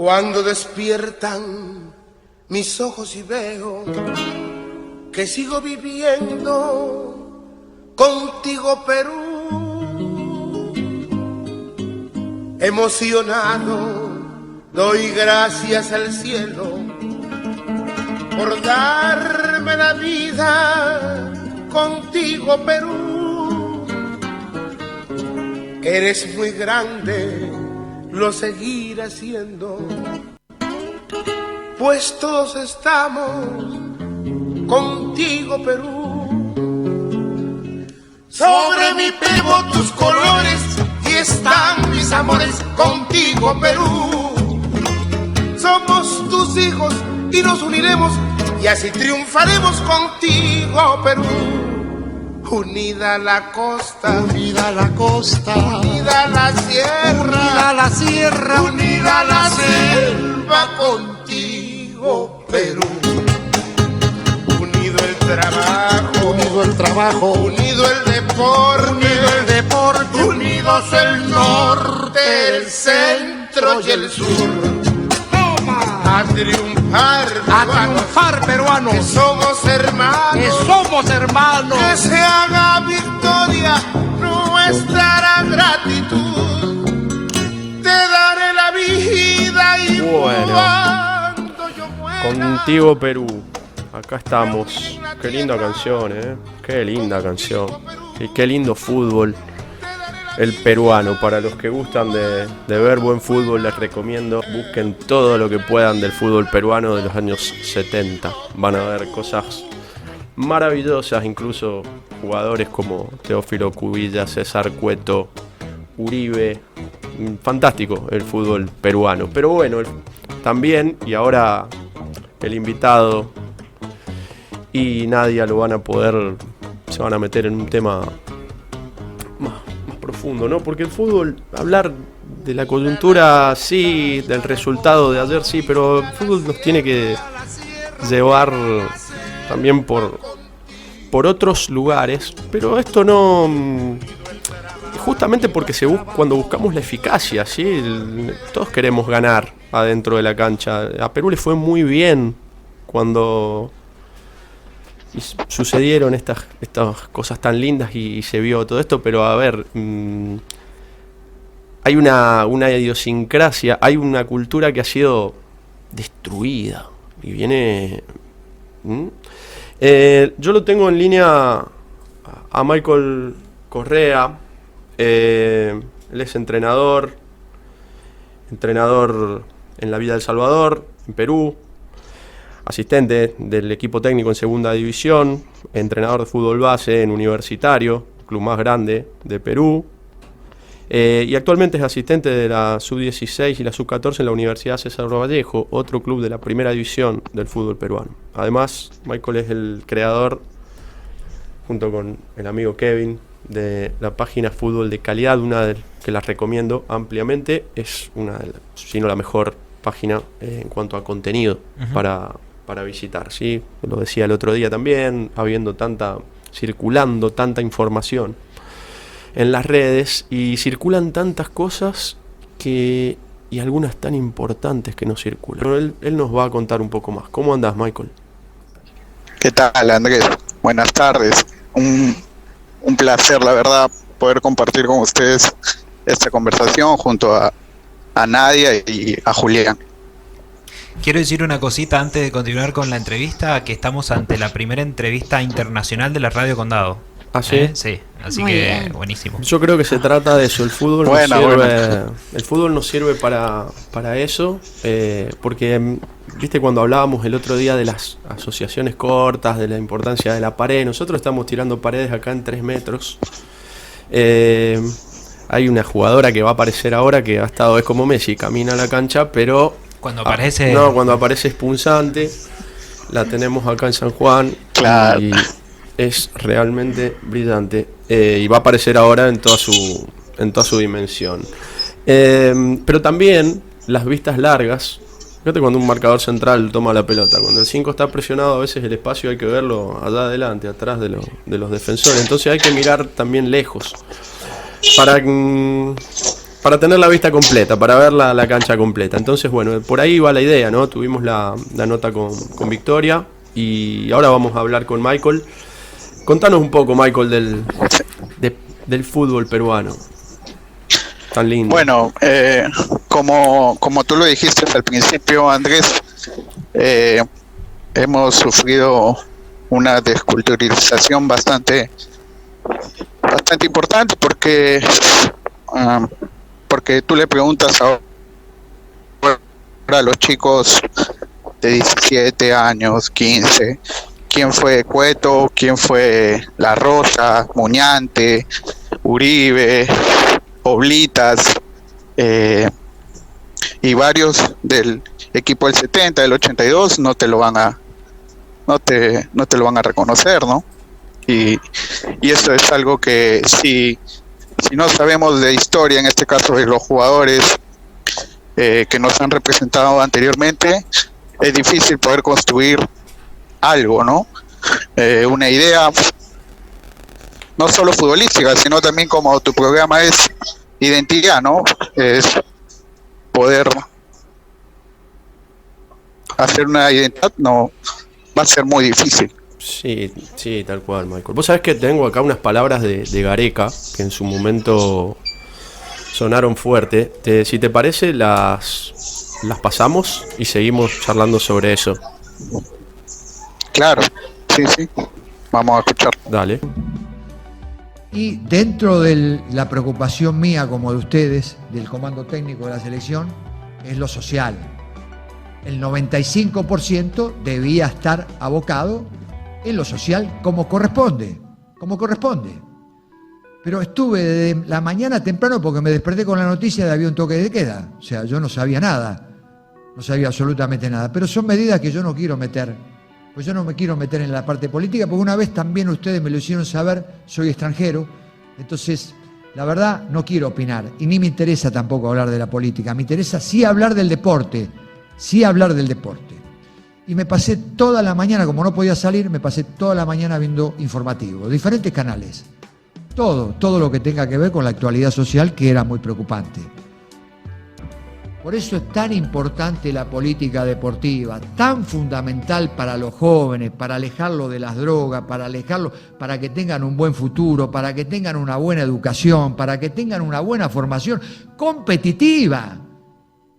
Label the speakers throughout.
Speaker 1: Cuando despiertan mis ojos y veo que sigo viviendo contigo, Perú, emocionado doy gracias al cielo por darme la vida contigo, Perú. Eres muy grande, lo seguiré haciendo, pues todos estamos contigo, Perú. Sobre mi pelo tus colores y están mis amores contigo, Perú. Somos tus hijos y nos uniremos y así triunfaremos contigo, Perú. Unida la costa,
Speaker 2: unida la costa,
Speaker 1: unida la sierra,
Speaker 2: unida la sierra,
Speaker 1: unida la selva contigo, Perú. Unido el trabajo,
Speaker 2: unido el trabajo,
Speaker 1: unido el deporte,
Speaker 2: unido el deporte,
Speaker 1: unidos el norte, el centro y el sur. A triunfar,
Speaker 2: peruanos,
Speaker 1: que somos hermanos,
Speaker 2: que somos hermanos,
Speaker 1: que se haga victoria nuestra gran gratitud. Te daré la vida y cuando yo muera,
Speaker 3: contigo, Perú. Acá estamos. Qué linda canción, Qué linda canción. Y qué lindo fútbol el peruano. Para los que gustan de ver buen fútbol, les recomiendo busquen todo lo que puedan del fútbol peruano de los años 70. Van a ver cosas maravillosas, incluso jugadores como Teófilo Cubilla, César Cueto, Uribe. Fantástico el fútbol peruano. Pero bueno, también, y ahora el invitado y Nadia lo van a poder, se van a meter en un tema más profundo, ¿no? Porque el fútbol, hablar de la coyuntura sí, del resultado de ayer sí, pero el fútbol nos tiene que llevar también por otros lugares, pero esto no, justamente porque cuando buscamos la eficacia, ¿sí? Todos queremos ganar adentro de la cancha. A Perú le fue muy bien cuando sucedieron estas cosas tan lindas y se vio todo esto, pero a ver, hay una idiosincrasia, hay una cultura que ha sido destruida y viene... yo lo tengo en línea a Michael Correa. Él es entrenador en la Vida del Salvador, en Perú, asistente del equipo técnico en segunda división, entrenador de fútbol base en Universitario, club más grande de Perú, y actualmente es asistente de la Sub-16 y la Sub-14 en la Universidad César Vallejo, otro club de la primera división del fútbol peruano. Además, Michael es el creador, junto con el amigo Kevin, de la página Fútbol de Calidad, que las recomiendo ampliamente. Es una de las, si no la mejor página en cuanto a contenido para visitar, ¿sí? Lo decía el otro día también, circulando tanta información en las redes y circulan tantas cosas y algunas tan importantes que no circulan. Pero él nos va a contar un poco más. ¿Cómo andás, Michael?
Speaker 4: ¿Qué tal, Andrés? Buenas tardes. Un placer, la verdad, poder compartir con ustedes esta conversación junto a Nadia y a Julián.
Speaker 5: Quiero decir una cosita antes de continuar con la entrevista, que estamos ante la primera entrevista internacional de la Radio Condado.
Speaker 3: ¿Ah, sí?
Speaker 5: Sí, así
Speaker 6: Muy
Speaker 5: que
Speaker 6: bien.
Speaker 5: Buenísimo.
Speaker 3: Yo creo que se trata de eso. El fútbol nos sirve para eso, porque viste cuando hablábamos el otro día de las asociaciones cortas, de la importancia de la pared. Nosotros estamos tirando paredes acá en 3 metros. Hay una jugadora que va a aparecer ahora que ha estado, es como Messi, camina a la cancha, pero
Speaker 5: cuando aparece
Speaker 3: cuando aparece es punzante. La tenemos acá en San Juan.
Speaker 4: Claro.
Speaker 3: Y es realmente brillante, y va a aparecer ahora en toda su dimensión. Pero también las vistas largas. Fíjate cuando un marcador central toma la pelota, cuando el 5 está presionado, a veces el espacio hay que verlo allá adelante, atrás de los defensores. Entonces hay que mirar también lejos para para tener la vista completa, para ver la cancha completa. Entonces, bueno, por ahí va la idea, ¿no? Tuvimos la nota con Victoria y ahora vamos a hablar con Michael. Contanos un poco, Michael, del fútbol peruano. Tan lindo.
Speaker 4: Bueno, como tú lo dijiste al principio, Andrés, hemos sufrido una desculturización bastante importante porque tú le preguntas ahora a los chicos de 17 años, 15, quién fue Cueto, quién fue La Rosa, Muñante, Uribe, Oblitas, y varios del equipo del 70, del 82, no te lo van a reconocer, ¿no? Y esto es algo que si no sabemos de historia, en este caso de los jugadores que nos han representado anteriormente, es difícil poder construir algo, ¿no? Una idea no solo futbolística, sino también, como tu programa es identidad, ¿no? Es poder hacer una identidad, no va a ser muy difícil.
Speaker 3: Sí, tal cual, Michael. Vos sabés que tengo acá unas palabras de Gareca que en su momento sonaron fuerte. Si te parece, las pasamos y seguimos charlando sobre eso.
Speaker 4: Claro, sí. Vamos a escuchar.
Speaker 3: Dale.
Speaker 6: Y dentro de la preocupación mía, como de ustedes, del comando técnico de la selección, es lo social. El 95% debía estar abocado en lo social como corresponde. Pero estuve desde la mañana temprano porque me desperté con la noticia de que había un toque de queda. O sea, yo no sabía nada, no sabía absolutamente nada. Pero son medidas que yo no quiero meter, pues yo no me quiero meter en la parte política, porque una vez también ustedes me lo hicieron saber, soy extranjero, entonces la verdad no quiero opinar y ni me interesa tampoco hablar de la política, me interesa sí hablar del deporte. Y me pasé toda la mañana, como no podía salir, me pasé toda la mañana viendo informativos, diferentes canales. Todo lo que tenga que ver con la actualidad social, que era muy preocupante. Por eso es tan importante la política deportiva, tan fundamental para los jóvenes, para alejarlos de las drogas, para que tengan un buen futuro, para que tengan una buena educación, para que tengan una buena formación competitiva.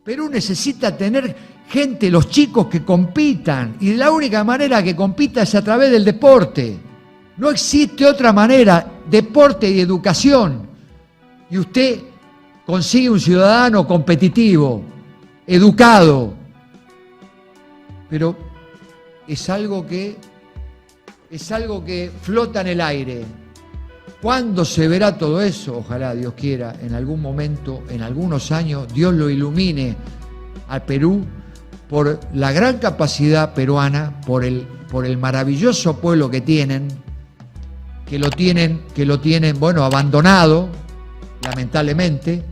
Speaker 6: Perú necesita tener gente, los chicos que compitan, y la única manera que compita es a través del deporte. No existe otra manera, deporte y educación. Y usted consigue un ciudadano competitivo, educado. Pero es algo que flota en el aire. ¿Cuándo se verá todo eso? Ojalá Dios quiera, en algún momento, en algunos años, Dios lo ilumine al Perú por la gran capacidad peruana, por el maravilloso pueblo que lo tienen, bueno, abandonado, lamentablemente,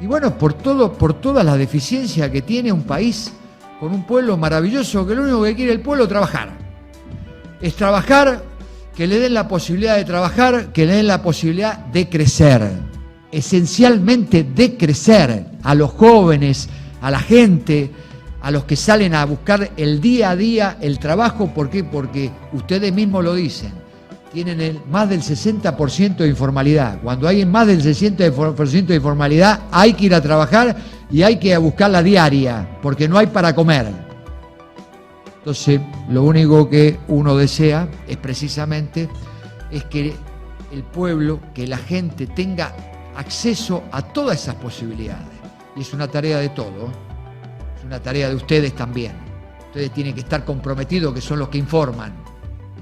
Speaker 6: y bueno, por todas las deficiencias que tiene un país con un pueblo maravilloso, que lo único que quiere el pueblo es trabajar. Es trabajar, que le den la posibilidad de trabajar, que le den la posibilidad de crecer, esencialmente de crecer a los jóvenes, a la gente, a los que salen a buscar el día a día el trabajo. ¿Por qué? Porque ustedes mismos lo dicen, tienen más del 60% de informalidad. Cuando hay más del 60% de informalidad, hay que ir a trabajar y hay que buscar la diaria, porque no hay para comer. Entonces, lo único que uno desea es precisamente que el pueblo, que la gente tenga acceso a todas esas posibilidades. Y es una tarea de todos, es una tarea de ustedes también. Ustedes tienen que estar comprometidos, que son los que informan,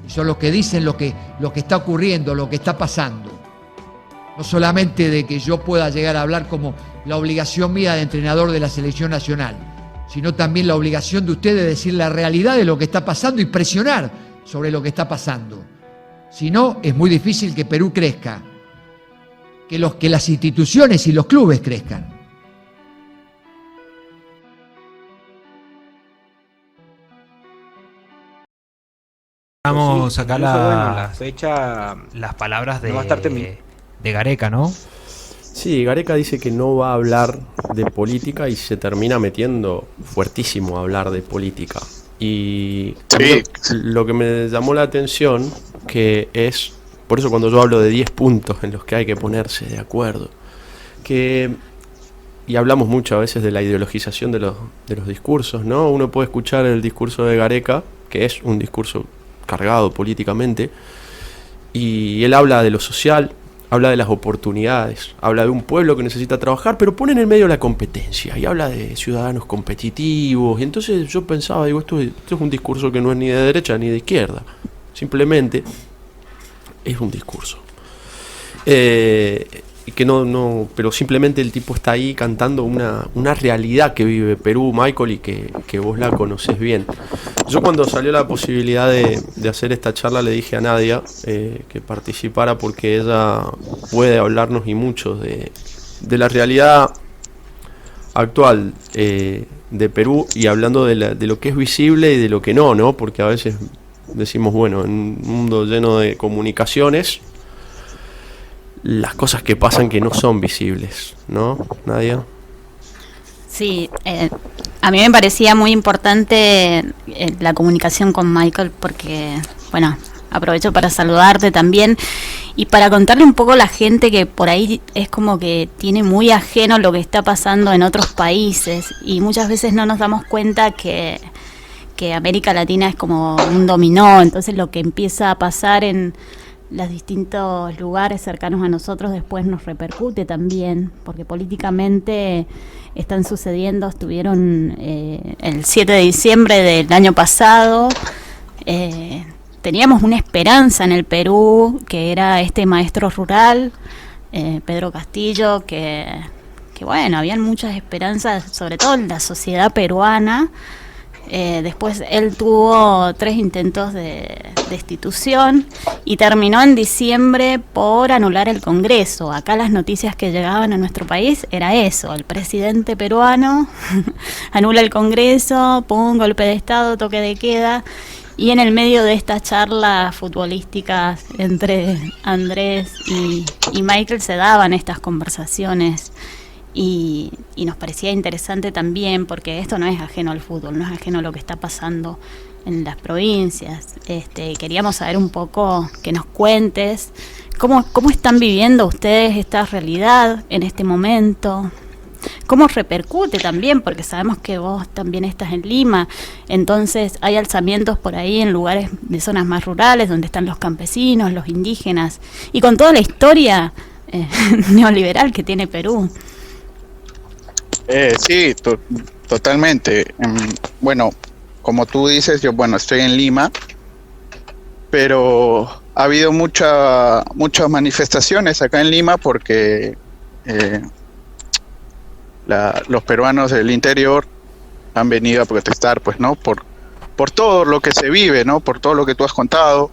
Speaker 6: y son los que dicen lo que está ocurriendo, lo que está pasando. No solamente de que yo pueda llegar a hablar como la obligación mía de entrenador de la selección nacional, sino también la obligación de ustedes de decir la realidad de lo que está pasando y presionar sobre lo que está pasando. Si no, es muy difícil que Perú crezca, que las instituciones y los clubes crezcan.
Speaker 5: Vamos acá
Speaker 7: la fecha
Speaker 5: las palabras
Speaker 7: no va a estar
Speaker 5: de Gareca, ¿no?
Speaker 3: Sí, Gareca dice que no va a hablar de política y se termina metiendo fuertísimo a hablar de política. Y a mí lo que me llamó la atención, que es, por eso cuando yo hablo de 10 puntos en los que hay que ponerse de acuerdo, y hablamos mucho a veces de la ideologización de los discursos, ¿no? Uno puede escuchar el discurso de Gareca, que es un discurso cargado políticamente, y él habla de lo social, habla de las oportunidades, habla de un pueblo que necesita trabajar, pero pone en el medio la competencia y habla de ciudadanos competitivos. Y entonces yo pensaba, digo, esto es un discurso que no es ni de derecha ni de izquierda, simplemente es un discurso. Y que pero simplemente el tipo está ahí cantando una realidad que vive Perú, Michael, y que vos la conocés bien. Yo cuando salió la posibilidad de hacer esta charla le dije a Nadia que participara, porque ella puede hablarnos y mucho de la realidad actual de Perú, y hablando de lo que es visible y de lo que no, porque a veces decimos, bueno, en un mundo lleno de comunicaciones, las cosas que pasan que no son visibles, ¿no, Nadia?
Speaker 7: Sí, a mí me parecía muy importante la comunicación con Michael porque, bueno, aprovecho para saludarte también y para contarle un poco a la gente que por ahí es como que tiene muy ajeno lo que está pasando en otros países y muchas veces no nos damos cuenta que América Latina es como un dominó, entonces lo que empieza a pasar en los distintos lugares cercanos a nosotros después nos repercute también, porque políticamente estuvieron el 7 de diciembre del año pasado, teníamos una esperanza en el Perú, que era este maestro rural, Pedro Castillo, que bueno, habían muchas esperanzas, sobre todo en la sociedad peruana. Después él tuvo 3 intentos de destitución y terminó en diciembre por anular el Congreso. Acá las noticias que llegaban a nuestro país era eso: el presidente peruano anula el Congreso, pum, golpe de estado, toque de queda. Y en el medio de estas charlas futbolísticas entre Andrés y Michael se daban estas conversaciones. Y nos parecía interesante también, porque esto no es ajeno al fútbol, no es ajeno a lo que está pasando en las provincias. Queríamos saber un poco, que nos cuentes cómo están viviendo ustedes esta realidad en este momento, cómo repercute también, porque sabemos que vos también estás en Lima, entonces hay alzamientos por ahí en lugares de zonas más rurales donde están los campesinos, los indígenas, y con toda la historia neoliberal que tiene Perú.
Speaker 4: Sí, totalmente. Bueno, como tú dices, yo estoy en Lima, pero ha habido muchas manifestaciones acá en Lima porque los peruanos del interior han venido a protestar, pues, ¿no? Por todo lo que se vive, ¿no? Por todo lo que tú has contado,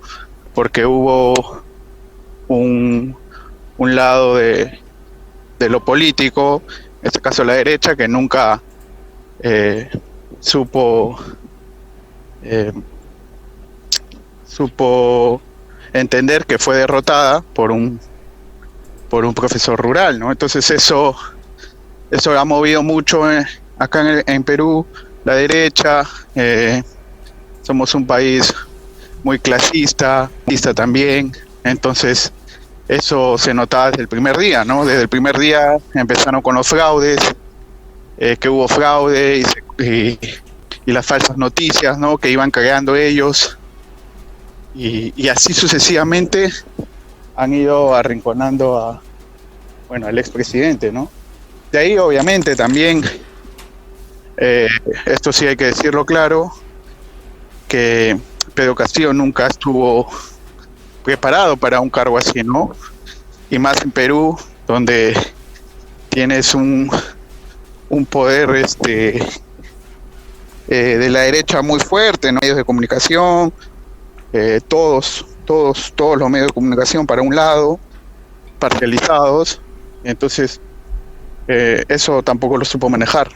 Speaker 4: porque hubo un lado de lo político, en este caso la derecha, que nunca supo entender que fue derrotada por un profesor rural, ¿no? Entonces eso ha movido mucho acá en Perú, la derecha. Somos un país muy clasista también, entonces eso se notaba desde el primer día, ¿no? Desde el primer día empezaron con los fraudes, que hubo fraude y las falsas noticias, ¿no? Que iban creando ellos, y así sucesivamente han ido arrinconando al expresidente, ¿no? De ahí obviamente también, esto sí hay que decirlo claro, que Pedro Castillo nunca estuvo preparado para un cargo así, ¿no? Y más en Perú, donde tienes un poder de la derecha muy fuerte, ¿no? Medios de comunicación, todos los medios de comunicación para un lado, parcializados. Entonces eso tampoco lo supo manejar.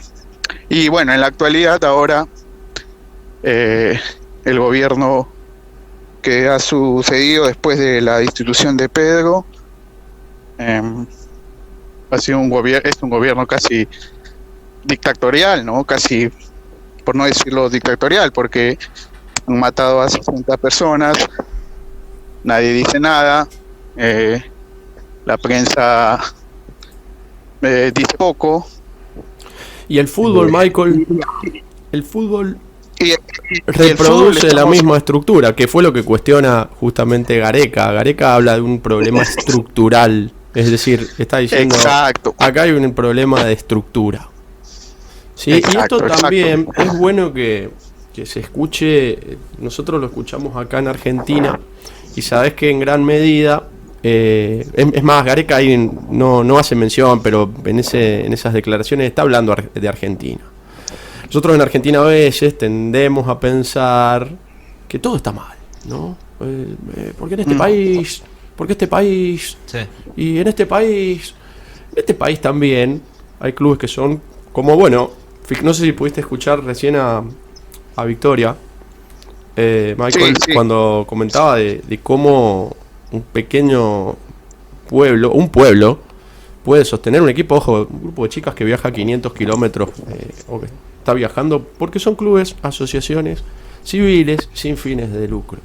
Speaker 4: Y bueno, en la actualidad ahora el gobierno que ha sucedido después de la destitución de Pedro ha sido es un gobierno casi dictatorial, ¿no? Casi, por no decirlo dictatorial, porque han matado a 60 personas, nadie dice nada, la prensa dice poco.
Speaker 3: Y el fútbol, Michael, el fútbol
Speaker 4: Y
Speaker 3: reproduce la misma estructura, que fue lo que cuestiona justamente Gareca. Gareca habla de un problema estructural, es decir, está diciendo,
Speaker 4: Exacto.
Speaker 3: acá hay un problema de estructura. ¿Sí?
Speaker 4: Exacto,
Speaker 3: y esto también
Speaker 4: exacto.
Speaker 3: es bueno que se escuche, nosotros lo escuchamos acá en Argentina, y sabes que en gran medida, es más, Gareca ahí no hace mención, pero en esas declaraciones está hablando de Argentina. Nosotros en Argentina a veces tendemos a pensar que todo está mal, ¿no? Porque en este país,
Speaker 5: Sí.
Speaker 3: y en este país también hay clubes que son como, bueno, no sé si pudiste escuchar recién a Victoria, Michael,
Speaker 4: Sí.
Speaker 3: cuando comentaba de cómo un pequeño un pueblo puede sostener un equipo, ojo, un grupo de chicas que viaja 500 kilómetros, o que está viajando, porque son clubes, asociaciones civiles sin fines de lucro.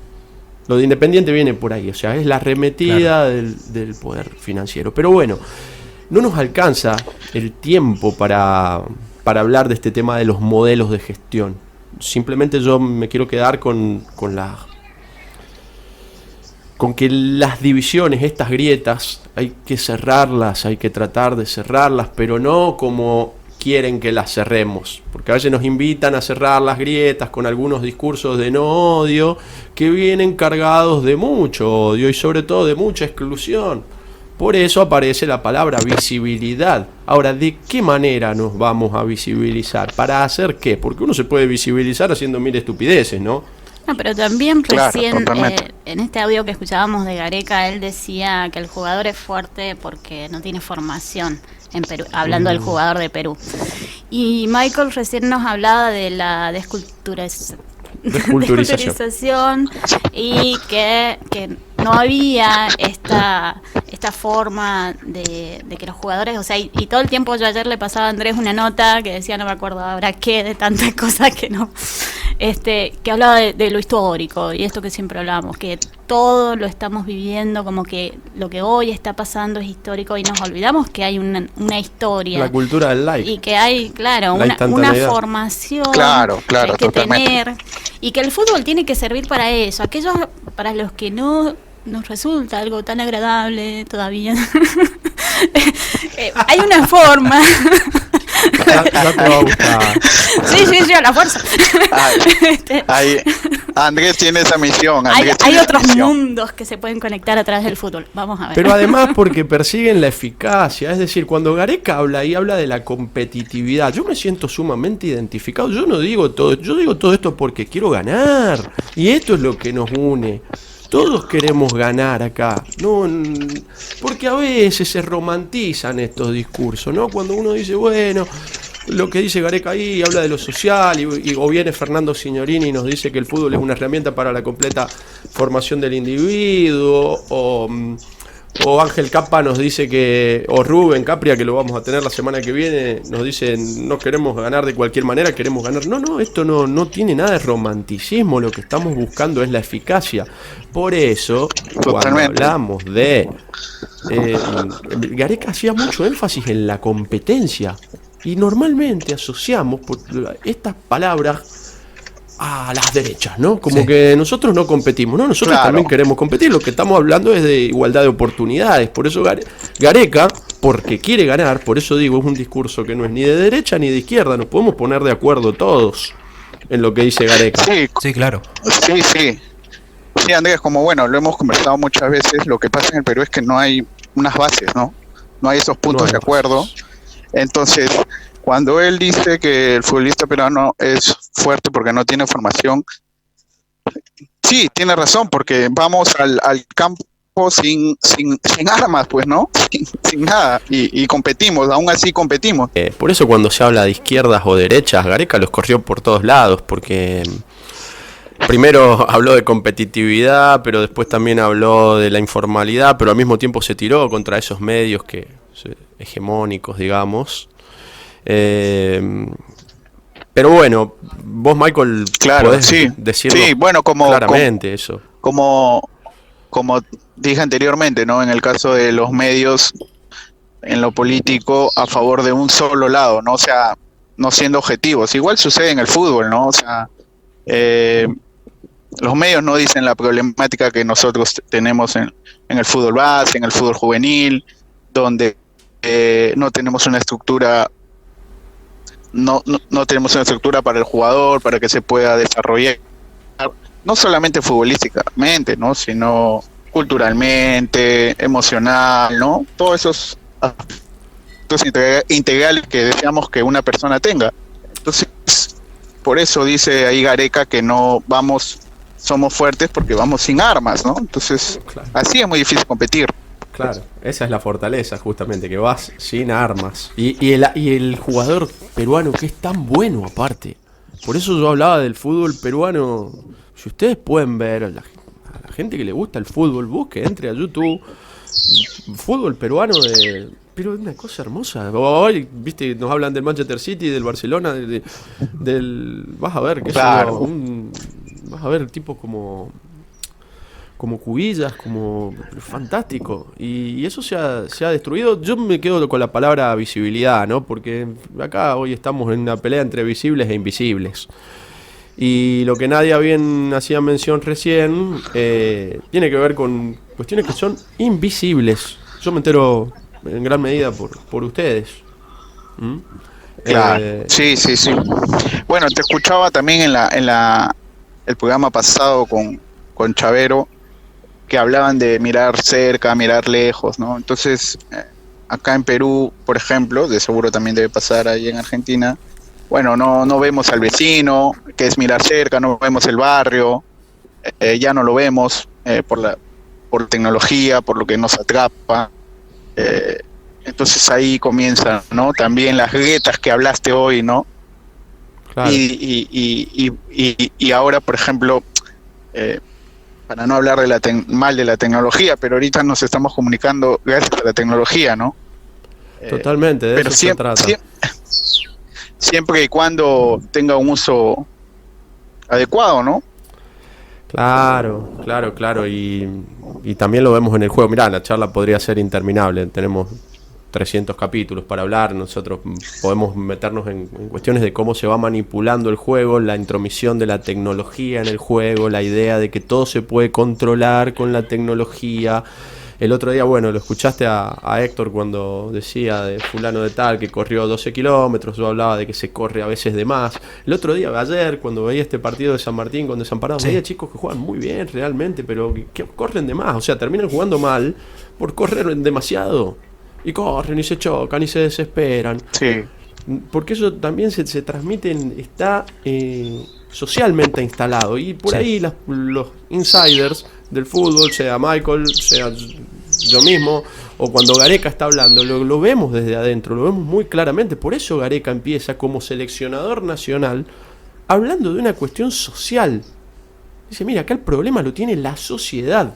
Speaker 3: Lo de Independiente viene por ahí, o sea, es la arremetida del poder financiero. Pero bueno, no nos alcanza el tiempo para hablar de este tema de los modelos de gestión. Simplemente yo me quiero quedar con que las divisiones, estas grietas, hay que cerrarlas, hay que tratar de cerrarlas, pero no como quieren que las cerremos, porque a veces nos invitan a cerrar las grietas con algunos discursos de no odio que vienen cargados de mucho odio y sobre todo de mucha exclusión. Por eso aparece la palabra visibilidad. Ahora, ¿de qué manera nos vamos a visibilizar? ¿Para hacer qué? Porque uno se puede visibilizar haciendo mil estupideces, ¿no?
Speaker 7: No, pero también
Speaker 4: Claro,
Speaker 7: recién
Speaker 4: totalmente.
Speaker 7: en este audio que escuchábamos de Gareca, él decía que el jugador es fuerte porque no tiene formación en Perú, hablando del jugador de Perú. Y Michael recién nos hablaba de la desculturización y que no había esta forma de que los jugadores, o sea, y todo el tiempo yo ayer le pasaba a Andrés una nota que decía, no me acuerdo ahora qué, de tantas cosas que no, que hablaba de lo histórico y esto que siempre hablamos, que todo lo estamos viviendo como que lo que hoy está pasando es histórico y nos olvidamos que hay una historia.
Speaker 3: La cultura del like.
Speaker 7: Y que hay, claro,
Speaker 3: La
Speaker 7: una
Speaker 3: instantaneidad.
Speaker 7: formación
Speaker 4: Claro,
Speaker 7: que hay que
Speaker 4: totalmente.
Speaker 7: tener y que el fútbol tiene que servir para eso. Aquellos para los que no nos resulta algo tan agradable todavía. Hay una forma.
Speaker 3: Ya te va a gustar.
Speaker 7: Sí, a la fuerza.
Speaker 4: Andrés tiene esa misión.
Speaker 7: Hay
Speaker 4: Andrés tiene esa
Speaker 7: otros
Speaker 4: misión.
Speaker 7: mundos que se pueden conectar a través del fútbol. Vamos a ver.
Speaker 3: Pero además porque persiguen la eficacia, es decir, cuando Gareca habla y habla de la competitividad, yo me siento sumamente identificado. Yo digo todo esto porque quiero ganar y esto es lo que nos une. Todos queremos ganar acá, no, porque a veces se romantizan estos discursos, ¿no? Cuando uno dice, bueno, lo que dice Gareca ahí habla de lo social o viene Fernando Signorini y nos dice que el fútbol es una herramienta para la completa formación del individuo, o Ángel Capa nos dice o Rubén Capria, que lo vamos a tener la semana que viene, nos dice, no queremos ganar de cualquier manera, queremos ganar. No, esto no tiene nada de romanticismo, lo que estamos buscando es la eficacia. Por eso, cuando
Speaker 4: Totalmente.
Speaker 3: hablamos de... Gareca hacía mucho énfasis en la competencia, y normalmente asociamos estas palabras a las derechas, ¿no? Como
Speaker 5: Sí.
Speaker 3: que nosotros no competimos, ¿no? Nosotros
Speaker 4: Claro.
Speaker 3: también queremos competir, lo que estamos hablando es de igualdad de oportunidades, por eso Gareca, porque quiere ganar, por eso digo, es un discurso que no es ni de derecha ni de izquierda, nos podemos poner de acuerdo todos en lo que dice Gareca.
Speaker 4: Sí,
Speaker 5: Sí, claro.
Speaker 4: sí. Sí, Andrés, como bueno, lo hemos conversado muchas veces, lo que pasa en el Perú es que no hay unas bases, ¿no? No hay esos puntos
Speaker 3: No hay
Speaker 4: de acuerdo.
Speaker 3: bases.
Speaker 4: Entonces, cuando él dice que el futbolista peruano es fuerte porque no tiene formación, sí, tiene razón, porque vamos al campo sin armas, pues, ¿no? Sin nada, y competimos, aún así competimos.
Speaker 3: Por eso cuando se habla de izquierdas o derechas, Gareca los corrió por todos lados, porque primero habló de competitividad, pero después también habló de la informalidad, pero al mismo tiempo se tiró contra esos medios que hegemónicos, digamos. Pero bueno, vos, Michael,
Speaker 4: Claro,
Speaker 3: podés
Speaker 4: sí.
Speaker 3: decirlo
Speaker 4: Sí, bueno,
Speaker 3: claramente eso.
Speaker 4: como dije anteriormente, ¿no? En el caso de los medios, en lo político, a favor de un solo lado, ¿no? O sea, no siendo objetivos. Igual sucede en el fútbol, ¿no? O sea, los medios no dicen la problemática que nosotros tenemos en el fútbol base, en el fútbol juvenil, donde no tenemos una estructura, no tenemos una estructura para el jugador, para que se pueda desarrollar, no solamente futbolísticamente, ¿no? Sino culturalmente, emocional, ¿no? Todos esos aspectos integrales que deseamos que una persona tenga. Entonces, por eso dice ahí Gareca que somos fuertes porque vamos sin armas, ¿no? Entonces,
Speaker 3: Claro.
Speaker 4: así es muy difícil competir.
Speaker 3: Claro, esa es la fortaleza, justamente, que vas sin armas. Y el jugador peruano, que es tan bueno aparte. Por eso yo hablaba del fútbol peruano. Si ustedes pueden ver a la gente que le gusta el fútbol, busque, entre a YouTube. Fútbol peruano pero es una cosa hermosa. Hoy, viste, nos hablan del Manchester City, del Barcelona, del vas a ver,
Speaker 4: Claro.
Speaker 3: vas a ver tipos como Cubillas, como fantástico. Y eso se ha destruido. Yo me quedo con la palabra visibilidad, ¿no? Porque acá hoy estamos en una pelea entre visibles e invisibles. Y lo que Nadia bien hacía mención recién tiene que ver con cuestiones que son invisibles. Yo me entero en gran medida por ustedes. ¿Mm?
Speaker 4: Claro, sí. Bueno, te escuchaba también el programa pasado con Chavero, que hablaban de mirar cerca, mirar lejos, ¿no? Entonces, acá en Perú, por ejemplo, de seguro también debe pasar ahí en Argentina, bueno, no vemos al vecino, que es mirar cerca, no vemos el barrio, ya no lo vemos por tecnología, por lo que nos atrapa. Entonces ahí comienzan, ¿no? También las grietas que hablaste hoy, ¿no?
Speaker 3: Claro.
Speaker 4: Y ahora, por ejemplo, para no hablar mal de la tecnología, pero ahorita nos estamos comunicando gracias a la tecnología, ¿no?
Speaker 3: Totalmente, de
Speaker 4: Pero
Speaker 3: eso se trata.
Speaker 4: Siempre y cuando tenga un uso adecuado, ¿no?
Speaker 3: Claro. Y también lo vemos en el juego. Mirá, la charla podría ser interminable. Tenemos 300 capítulos para hablar. Nosotros podemos meternos en cuestiones de cómo se va manipulando el juego, la intromisión de la tecnología en el juego, la idea de que todo se puede controlar con la tecnología. El otro día, bueno, lo escuchaste a Héctor cuando decía de fulano de tal que corrió 12 kilómetros, yo hablaba de que se corre a veces de más. El otro día, ayer, cuando veía este partido de San Martín con Desamparados, veía chicos que juegan muy bien realmente, pero que corren de más, o sea, terminan jugando mal por correr demasiado. Y corren y se chocan y se desesperan.
Speaker 4: Sí.
Speaker 3: Porque eso también se transmite, está socialmente instalado. Y por ahí los insiders del fútbol, sea Michael, sea yo mismo, o cuando Gareca está hablando, lo vemos desde adentro, lo vemos muy claramente. Por eso Gareca empieza como seleccionador nacional hablando de una cuestión social. Dice, mira, acá el problema lo tiene la sociedad.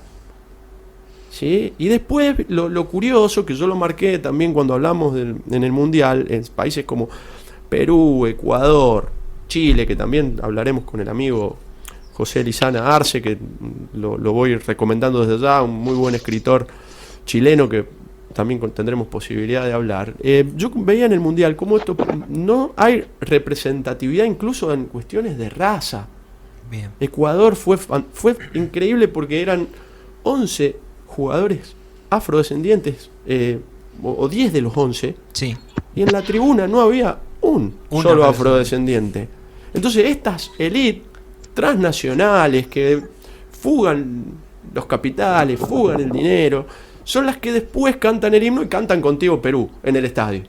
Speaker 3: ¿Sí? Y después lo curioso, que yo lo marqué también cuando hablamos en el Mundial, en países como Perú, Ecuador, Chile, que también hablaremos con el amigo José Lizana Arce, que lo voy recomendando desde allá, un muy buen escritor chileno que también tendremos posibilidad de hablar. Yo veía en el Mundial cómo esto no hay representatividad incluso en cuestiones de raza.
Speaker 5: Bien.
Speaker 3: Ecuador fue increíble porque eran 11 jugadores afrodescendientes, o 10 de los 11,
Speaker 5: Sí.
Speaker 3: y en la tribuna no había un solo afrodescendiente. Entonces estas élites transnacionales que fugan los capitales, fugan el dinero, son las que después cantan el himno y cantan Contigo Perú en el estadio.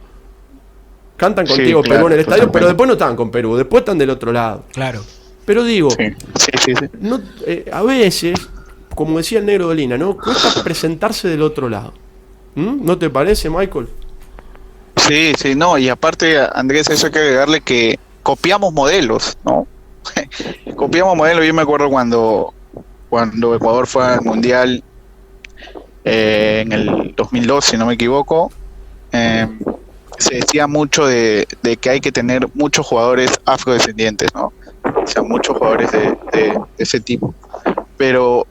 Speaker 3: Cantan Contigo
Speaker 4: claro,
Speaker 3: Perú en el estadio,
Speaker 4: totalmente.
Speaker 3: pero después no están con Perú, después están del otro lado.
Speaker 5: Claro.
Speaker 3: Pero digo,
Speaker 4: Sí.
Speaker 3: no, a veces, como decía el negro Dolina, ¿no? Cuesta presentarse del otro lado. ¿No te parece, Michael?
Speaker 4: Sí, no, y aparte, Andrés, eso hay que agregarle que copiamos modelos, ¿no? Copiamos modelos. Yo me acuerdo cuando Ecuador fue al Mundial en el 2002, si no me equivoco, eh, se decía mucho de que hay que tener muchos jugadores afrodescendientes, ¿no? O sea, muchos jugadores de ese tipo. Pero,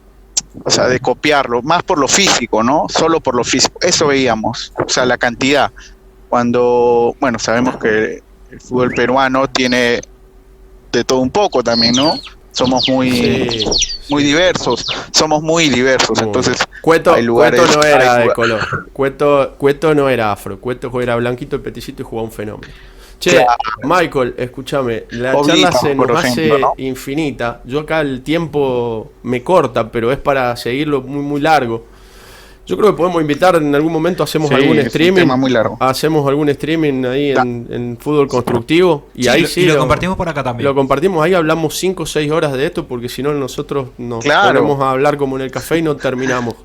Speaker 4: o sea, de copiarlo, más por lo físico, ¿no? Solo por lo físico. Eso veíamos, o sea, la cantidad. Cuando, bueno, sabemos que el fútbol peruano tiene de todo un poco también, ¿no? Somos muy diversos, somos muy diversos, entonces
Speaker 3: Cueto,
Speaker 4: hay lugares...
Speaker 3: Cueto no era
Speaker 4: hay
Speaker 3: de
Speaker 4: lugar-
Speaker 3: color. Cueto no era afro. Cueto era blanquito, peticito y jugaba un fenómeno. Che,
Speaker 4: Claro.
Speaker 3: Michael, escúchame, la
Speaker 4: Oblita,
Speaker 3: charla se
Speaker 4: por
Speaker 3: nos
Speaker 4: ejemplo,
Speaker 3: hace
Speaker 4: ¿no?
Speaker 3: infinita. Yo acá el tiempo me corta, pero es para seguirlo muy largo. Yo creo que podemos invitar en algún momento, hacemos
Speaker 4: Sí,
Speaker 3: algún
Speaker 4: es un
Speaker 3: streaming.
Speaker 4: tema muy largo.
Speaker 3: Hacemos algún streaming ahí en fútbol constructivo. Y
Speaker 5: Sí,
Speaker 3: ahí
Speaker 5: y lo compartimos por acá también.
Speaker 3: Lo compartimos ahí, hablamos 5 o 6 horas de esto, porque si no nosotros nos
Speaker 4: Claro.
Speaker 3: ponemos a hablar como en el café y no terminamos.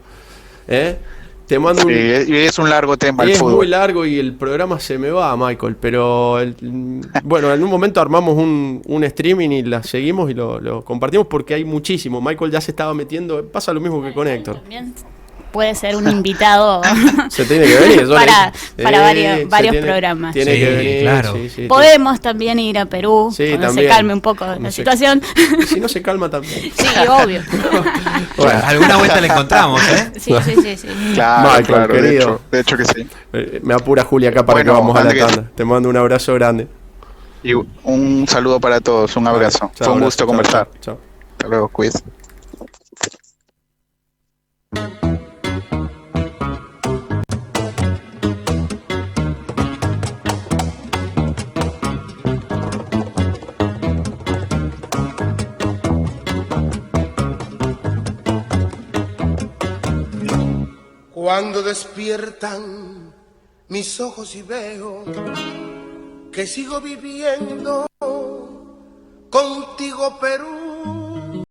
Speaker 3: Te mando
Speaker 4: Sí,
Speaker 3: un...
Speaker 4: y es un largo tema
Speaker 3: Y
Speaker 4: el
Speaker 3: es muy
Speaker 4: fútbol.
Speaker 3: largo y el programa se me va, Michael, pero bueno, en un momento armamos un streaming y la seguimos y lo compartimos porque hay muchísimo. Michael ya se estaba metiendo, pasa lo mismo que con Héctor.
Speaker 7: También puede ser un invitado
Speaker 3: Se tiene que venir. yo le
Speaker 7: para
Speaker 3: dije,
Speaker 7: varios
Speaker 3: tiene-
Speaker 7: programas.
Speaker 3: Tiene
Speaker 5: Sí,
Speaker 3: que venir,
Speaker 5: claro.
Speaker 3: sí,
Speaker 7: Podemos también ir a Perú
Speaker 3: Sí,
Speaker 7: cuando
Speaker 3: también.
Speaker 7: se calme un poco
Speaker 3: No
Speaker 7: la
Speaker 3: sé.
Speaker 7: situación.
Speaker 3: Y si no se calma también.
Speaker 7: Sí, obvio.
Speaker 3: Bueno,
Speaker 5: Alguna vuelta le encontramos, ¿eh?
Speaker 7: Sí.
Speaker 4: Claro,
Speaker 3: Michael,
Speaker 4: claro,
Speaker 3: querido.
Speaker 4: de hecho que sí.
Speaker 3: me apura Julia acá para
Speaker 4: Bueno,
Speaker 3: que vamos a la
Speaker 4: Andrés.
Speaker 3: tanda. Te mando un abrazo grande.
Speaker 4: Y un saludo para todos, un abrazo.
Speaker 3: Chao,
Speaker 4: Fue un
Speaker 3: abrazo,
Speaker 4: gusto
Speaker 3: chao,
Speaker 4: conversar.
Speaker 3: chao.
Speaker 4: Hasta luego, cuídense.
Speaker 1: Cuando despiertan mis ojos y veo que sigo viviendo contigo, Perú.